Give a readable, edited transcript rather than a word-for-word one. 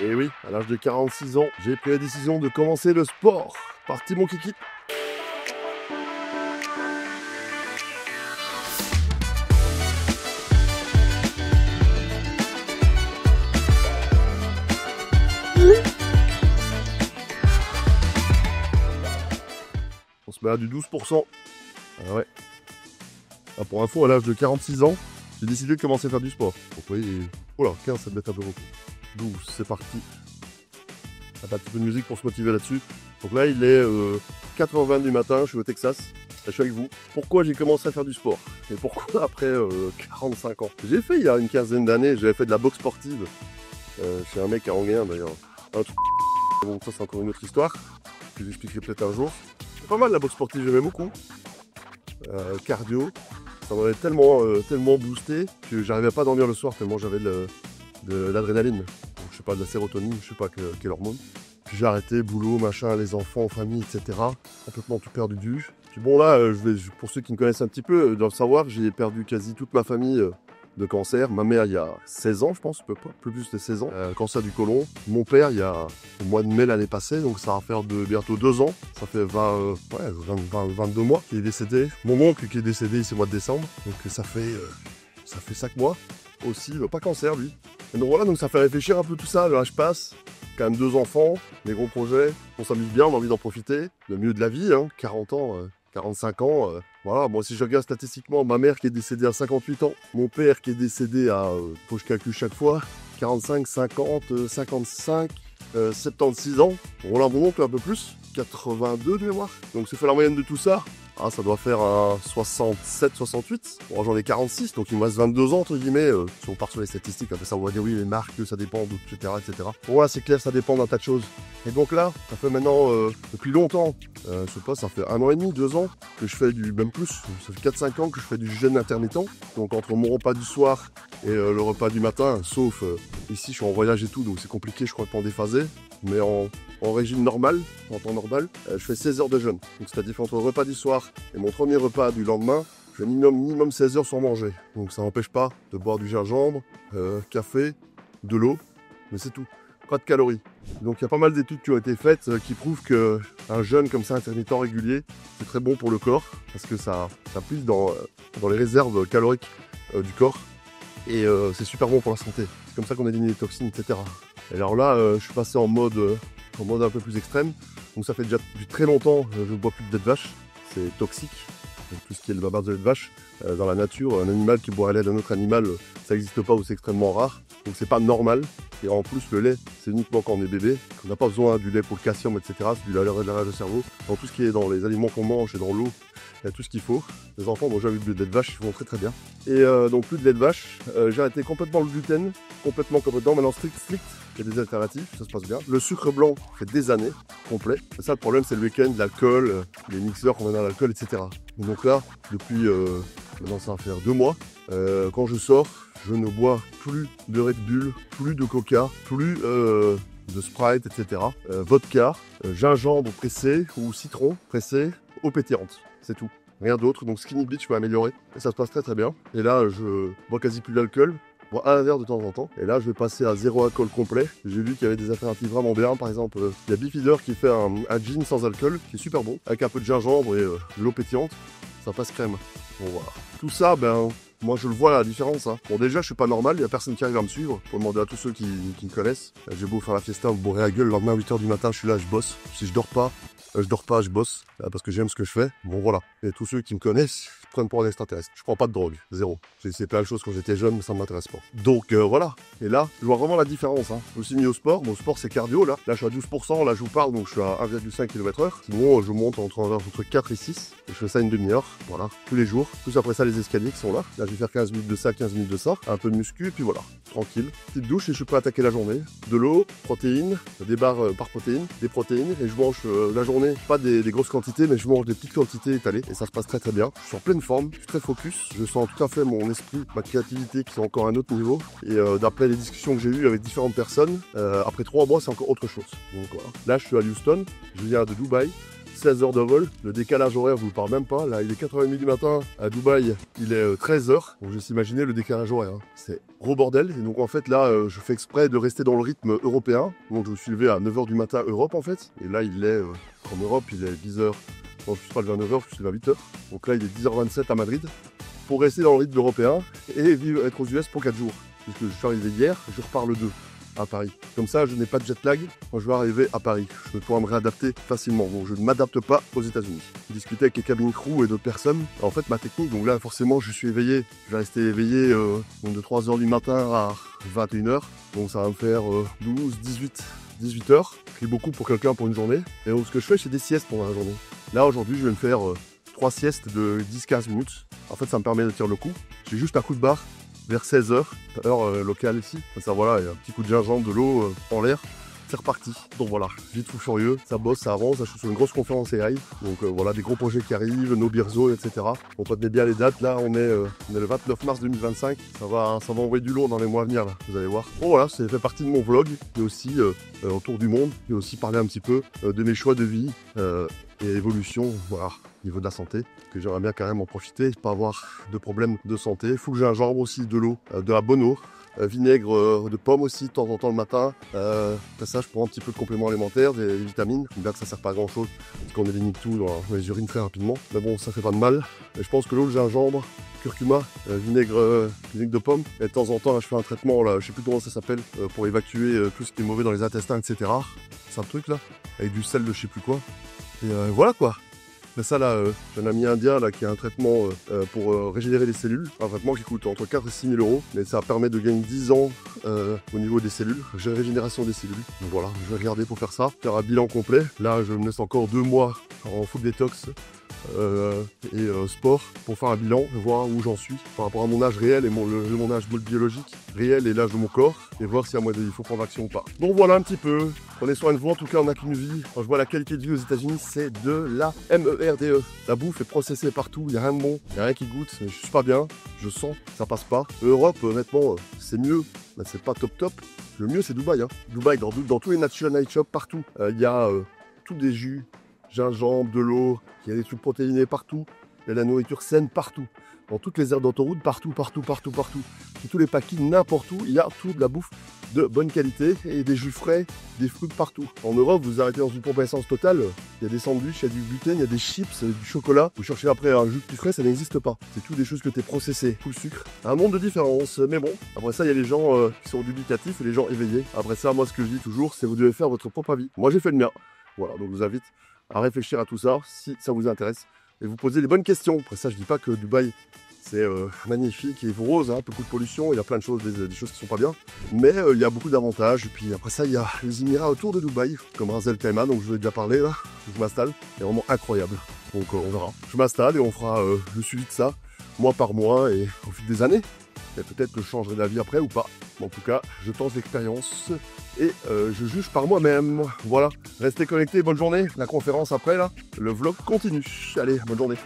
Et oui, à l'âge de 46 ans, j'ai pris la décision de commencer le sport. Parti mon kiki. On se met à du 12%. Ah ouais. Ah, pour info, à l'âge de 46 ans, j'ai décidé de commencer à faire du sport. Donc oui, oh là, 15, ça me met un peu beaucoup. 12, c'est parti. Un petit peu de musique pour se motiver là-dessus. Donc là, il est 4h20 du matin, je suis au Texas. Je suis avec vous. Pourquoi j'ai commencé à faire du sport? Et pourquoi après 45 ans? J'ai fait il y a une quinzaine d'années, j'avais fait de la boxe sportive. Chez un mec à Anguin d'ailleurs. Un truc. Bon, ça c'est encore une autre histoire, que j'expliquerai peut-être un jour. C'est pas mal la boxe sportive, j'aimais beaucoup. Cardio, ça m'avait tellement boosté que j'arrivais pas à dormir le soir tellement j'avais de l'adrénaline. Je sais pas, de la sérotonine, je sais pas quelle hormone. Puis j'ai arrêté, boulot, machin, les enfants, famille, etc. Complètement tout perdu. Puis bon là, pour ceux qui me connaissent un petit peu, doivent savoir que j'ai perdu quasi toute ma famille de cancer. Ma mère il y a 16 ans je pense, peu plus de 16 ans, cancer du côlon. Mon père il y a au mois de mai l'année passée, donc ça va faire bientôt 2 ans. Ça fait 22 mois qu'il est décédé. Mon oncle qui est décédé ici au mois de décembre, donc ça fait 5 mois. Aussi, pas cancer lui. Et donc voilà, donc ça fait réfléchir un peu tout ça, l'âge passe. Quand même 2 enfants, des gros projets, on s'amuse bien, on a envie d'en profiter. Le mieux de la vie, 40 ans, 45 ans. Voilà, moi si je regarde statistiquement, ma mère qui est décédée à 58 ans, mon père qui est décédé à, faut que je calcule chaque fois, 45, 50, 55, 76 ans. Voilà, mon oncle un peu plus, 82 de mémoire. Donc c'est fait la moyenne de tout ça. Ah, ça doit faire un 67, 68. Bon, j'en ai 46, donc il me reste 22 ans, entre guillemets. Si on part sur les statistiques, après ça, on va dire oui, les marques, ça dépend, etc., etc. Bon, là, c'est clair, ça dépend d'un tas de choses. Et donc là, ça fait maintenant, depuis longtemps, je sais pas, ça fait 1 an et demi, 2 ans, que je fais même plus, ça fait 4-5 ans que je fais du jeûne intermittent. Donc entre mon repas du soir et le repas du matin, sauf ici, je suis en voyage et tout, donc c'est compliqué, je crois, de pas en déphaser. Mais en régime normal, en temps normal, je fais 16 heures de jeûne. Donc c'est-à-dire entre le repas du soir et mon premier repas du lendemain, je fais minimum 16 heures sans manger. Donc ça n'empêche pas de boire du gingembre, café, de l'eau, mais c'est tout. Pas de calories. Donc il y a pas mal d'études qui ont été faites qui prouvent qu'un jeûne comme ça, intermittent régulier, c'est très bon pour le corps, parce que ça puise dans les réserves caloriques du corps. Et c'est super bon pour la santé. C'est comme ça qu'on élimine les toxines, etc. Et alors là, je suis passé en mode un peu plus extrême. Donc ça fait déjà depuis très longtemps, je ne bois plus de lait de vache. C'est toxique. Donc, tout ce qui est le base de lait de vache, dans la nature, un animal qui boirait lait d'un autre animal, ça n'existe pas ou c'est extrêmement rare. Donc c'est pas normal. Et en plus, le lait, c'est uniquement quand on est bébé. On n'a pas besoin du lait pour le calcium, etc. C'est du lait de cerveau. Dans tout ce qui est dans les aliments qu'on mange et dans l'eau, il y a tout ce qu'il faut. Les enfants n'ont jamais eu de lait de vache, ils vont très très bien. Et donc plus de lait de vache. J'ai arrêté complètement le gluten, complètement. Maintenant strict. Il y a des alternatives, ça se passe bien. Le sucre blanc, fait des années, complet. Et ça, le problème, c'est le week-end, l'alcool, les mixeurs qu'on met dans l'alcool, etc. Et donc là, depuis, maintenant ça va faire 2 mois, quand je sors, je ne bois plus de Red Bull, plus de Coca, plus de Sprite, etc. Vodka, gingembre pressé ou citron pressé, eau pétillante, c'est tout. Rien d'autre, donc Skinny Beach, je peux améliorer. Et ça se passe très très bien. Et là, je bois quasi plus d'alcool. Je bois un verre de temps en temps. Et là, je vais passer à 0 alcool complet. J'ai vu qu'il y avait des alternatives vraiment bien. Par exemple, il y a Beefeater qui fait un gin sans alcool, qui est super bon, avec un peu de gingembre et de l'eau pétillante. Ça passe crème. Bon, voilà. Tout ça, moi je le vois la différence. Bon, déjà, je suis pas normal, il n'y a personne qui arrive à me suivre. Faut demander à tous ceux qui me connaissent. J'ai beau faire la fiesta, vous bourrez la gueule. Le lendemain, à 8h du matin, je suis là, je bosse. Si je dors pas, je bosse. Parce que j'aime ce que je fais. Bon, voilà. Et tous ceux qui me connaissent, prennent pour un extraterrestre. Je prends pas de drogue, zéro. J'ai essayé plein de choses quand j'étais jeune, mais ça ne m'intéresse pas. Donc voilà. Et là, je vois vraiment la différence. Je me suis mis au sport. Mon sport, c'est cardio. Là, je suis à 12%. Là, je vous parle, donc je suis à 1,5 km/h. Sinon, je monte entre 4 et 6. Et je fais ça une demi-heure. Voilà. Tous les jours. Plus après ça, les escaliers qui sont là. Là, je vais faire 15 minutes de ça, 15 minutes de ça. Un peu de muscu, puis voilà. Tranquille. Petite douche et je suis prêt à attaquer la journée. De l'eau, protéines, des barres par protéines, des protéines. Et je mange la journée, pas des grosses quantités, mais je mange des petites quantités étalées. Et ça se passe très très bien. Je suis en pleine forme. Je suis très focus. Je sens tout à fait mon esprit, ma créativité qui sont encore à un autre niveau. Et d'après les discussions que j'ai eues avec différentes personnes, après 3 mois, c'est encore autre chose. Donc voilà. Là, je suis à Houston. Je viens de Dubaï. 16 heures de vol. Le décalage horaire, je vous parle même pas. Là, il est 4h30 du matin. À Dubaï, il est 13h. Donc, je s'imaginer le décalage horaire. Hein. C'est gros bordel. Et donc, en fait, là, je fais exprès de rester dans le rythme européen. Donc, je me suis levé à 9h du matin, Europe, en fait. Et là, il est, en Europe, il est 10h. Bon, je suis pas levé à 9h, je suis levé à 8h. Donc là, il est 10h27 à Madrid. Pour rester dans le rythme européen et être aux US pour 4 jours. Puisque je suis arrivé hier, je repars le 2 à Paris. Comme ça, je n'ai pas de jet lag quand je vais arriver à Paris. Je vais pouvoir me réadapter facilement. Donc, je ne m'adapte pas aux États-Unis. J'ai discuté avec les cabin crew et d'autres personnes. En fait, ma technique, donc là, forcément, je suis éveillé. Je vais rester éveillé donc de 3h du matin à 21h. Donc, ça va me faire 12, 18 heures. C'est beaucoup pour quelqu'un pour une journée. Et donc, ce que je fais, c'est des siestes pendant la journée. Là, aujourd'hui, je vais me faire 3 siestes de 10-15 minutes. En fait, ça me permet de tirer le coup. J'ai juste un coup de barre vers 16h, heure locale ici. Ça, voilà, il y a un petit coup de gingembre, de l'eau en l'air. C'est reparti. Donc voilà, vite fou furieux, ça bosse, ça avance. Là, je suis sur une grosse conférence AI. Donc voilà, des gros projets qui arrivent, nos Birzo, etc. On retenez bien les dates. Là, on est le 29 mars 2025. Ça va envoyer du lourd dans les mois à venir, là, vous allez voir. Bon voilà, ça fait partie de mon vlog. Et aussi autour du monde. Et aussi parler un petit peu de mes choix de vie et évolution, voilà, au niveau de la santé. Que j'aimerais bien quand même en profiter, pas avoir de problème de santé. Faut que j'ai un gingembre aussi, de l'eau, de la bonne eau. Vinaigre de pomme aussi de temps en temps le matin. Après ça, je prends un petit peu de compléments alimentaires, des vitamines. Bien que ça ne sert pas à grand chose parce qu'on élimine tout dans les urines très rapidement. Mais bon, ça fait pas de mal. Et je pense que l'eau, le gingembre, curcuma, vinaigre de pomme. Et de temps en temps, là, je fais un traitement, là, je sais plus comment ça s'appelle, pour évacuer tout ce qui est mauvais dans les intestins, etc. C'est un truc là, avec du sel de je sais plus quoi. Et voilà quoi. Mais ça là, j'ai un ami indien là, qui a un traitement pour régénérer les cellules. Un traitement qui coûte entre 4 et 6 000 euros. Mais ça permet de gagner 10 ans au niveau des cellules. Régénération des cellules. Donc voilà, je vais regarder pour faire ça. Faire un bilan complet. Là, je me laisse encore 2 mois en full détox sport pour faire un bilan, voir où j'en suis par rapport à mon âge réel et mon âge biologique réel et l'âge de mon corps et voir si à moi il faut prendre action ou pas. Donc voilà un petit peu. Prenez soin de vous, en tout cas on n'a qu'une vie. Quand je vois la qualité de vie aux États-Unis, c'est de la MERDE. La bouffe est processée partout, il n'y a rien de bon, il n'y a rien qui goûte, je suis pas bien, je sens, ça passe pas. Europe, honnêtement, c'est mieux, mais c'est pas top. Le mieux c'est Dubaï. Hein. Dubaï, dans tous les Natural Night Shops, partout, il y a tous des jus, gingembre, de l'eau, il y a des trucs protéinés partout, il y a de la nourriture saine partout. Dans toutes les aires d'autoroute, partout. Dans tous les parkings, n'importe où, il y a tout de la bouffe de bonne qualité et des jus frais, des fruits partout. En Europe, vous arrêtez dans une pompe à essence totale, il y a des sandwichs, il y a du gluten, il y a des chips, du chocolat. Vous cherchez après un jus plus frais, ça n'existe pas. C'est tout des choses que tu es processées, tout le sucre. Un monde de différence, mais bon. Après ça, il y a les gens qui sont dubitatifs et les gens éveillés. Après ça, moi, ce que je dis toujours, c'est vous devez faire votre propre avis. Moi, j'ai fait le mien. Voilà, donc je vous invite à réfléchir à tout ça, si ça vous intéresse, et vous poser les bonnes questions. Après ça, je dis pas que Dubaï, c'est magnifique et rose, hein, beaucoup de pollution, il y a plein de choses, des choses qui sont pas bien, mais il y a beaucoup d'avantages. Et puis après ça, il y a les Émirats autour de Dubaï, comme Ras El Khaimah, donc je vous ai déjà parlé là, je m'installe, c'est vraiment incroyable. Donc on verra. Je m'installe et on fera le suivi de ça, mois par mois, et au fil des années. Et peut-être que je changerai d'avis après ou pas. Mais en tout cas, je tente l'expérience et je juge par moi-même. Voilà, restez connectés, bonne journée. La conférence après là, le vlog continue. Allez, bonne journée.